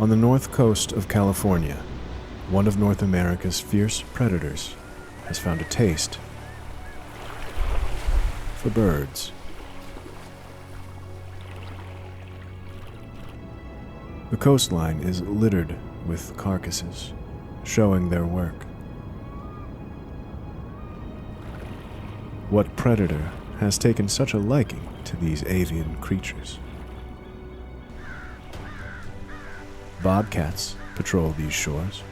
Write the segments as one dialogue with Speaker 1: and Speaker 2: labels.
Speaker 1: On the north coast of California, one of North America's fierce predators has found a taste for birds. The coastline is littered with carcasses, showing their work. What predator has taken such a liking to these avian creatures? Bobcats patrol these shores.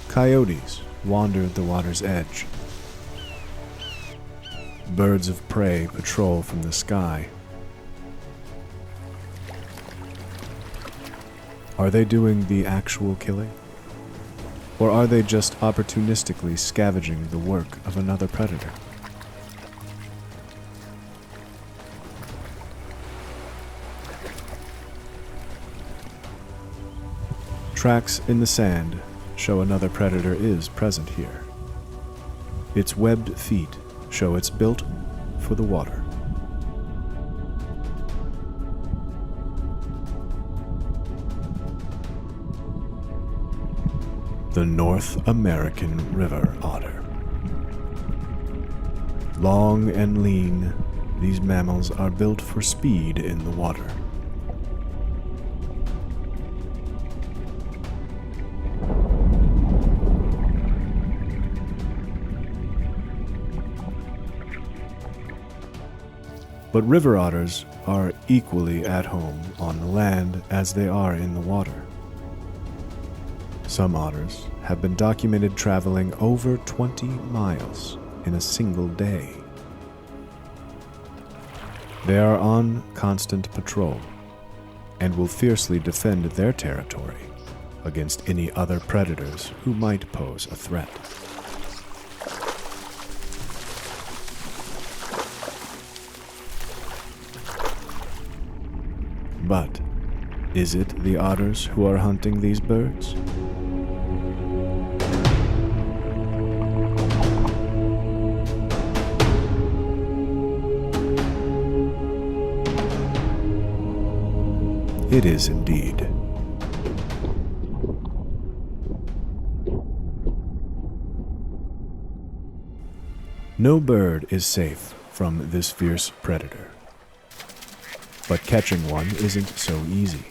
Speaker 1: Coyotes wander the water's edge. Birds of prey patrol from the sky. Are they doing the actual killing? Or are they just opportunistically scavenging the work of another predator? Tracks in the sand show another predator is present here. Its webbed feet show it's built for the water. The North American river otter. Long and lean, these mammals are built for speed in the water. But river otters are equally at home on the land as they are in the water. Some otters have been documented traveling over 20 miles in a single day. They are on constant patrol and will fiercely defend their territory against any other predators who might pose a threat. But is it the otters who are hunting these birds? It is indeed. No bird is safe from this fierce predator. But catching one isn't so easy,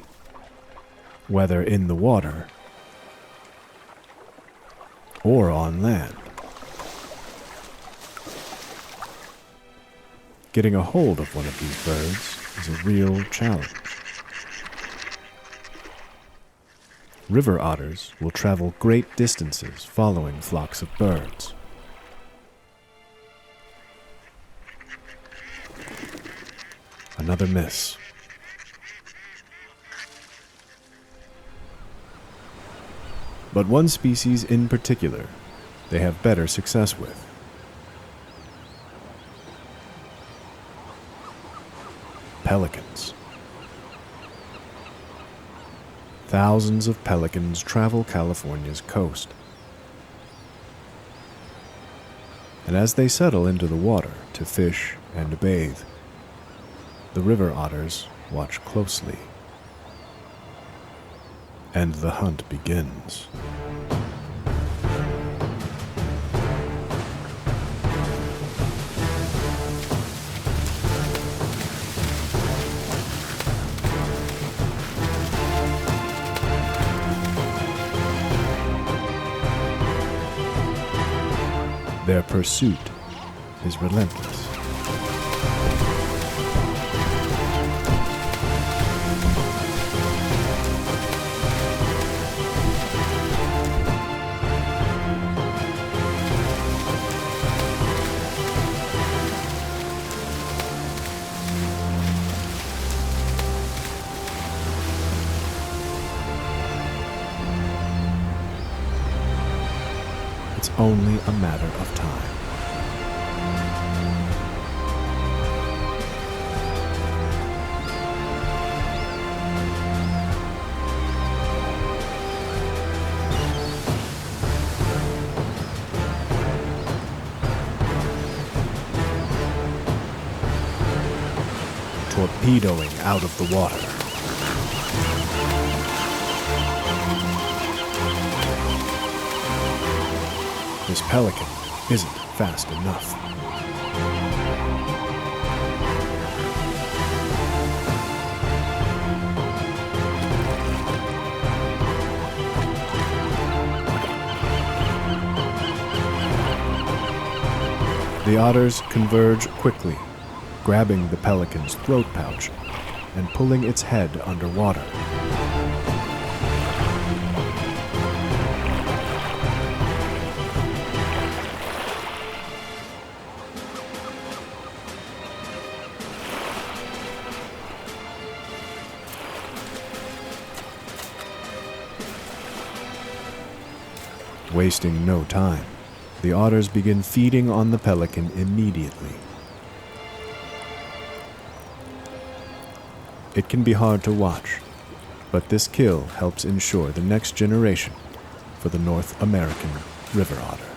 Speaker 1: whether in the water or on land. Getting a hold of one of these birds is a real challenge. River otters will travel great distances following flocks of birds. Another miss. But one species in particular they have better success with. Pelicans. Thousands of pelicans travel California's coast. And as they settle into the water to fish and bathe, the river otters watch closely. And the hunt begins. Their pursuit is relentless. It's only a matter of time. Torpedoing out of the water. This pelican isn't fast enough. The otters converge quickly, grabbing the pelican's throat pouch and pulling its head underwater. Wasting no time, the otters begin feeding on the pelican immediately. It can be hard to watch, but this kill helps ensure the next generation for the North American river otter.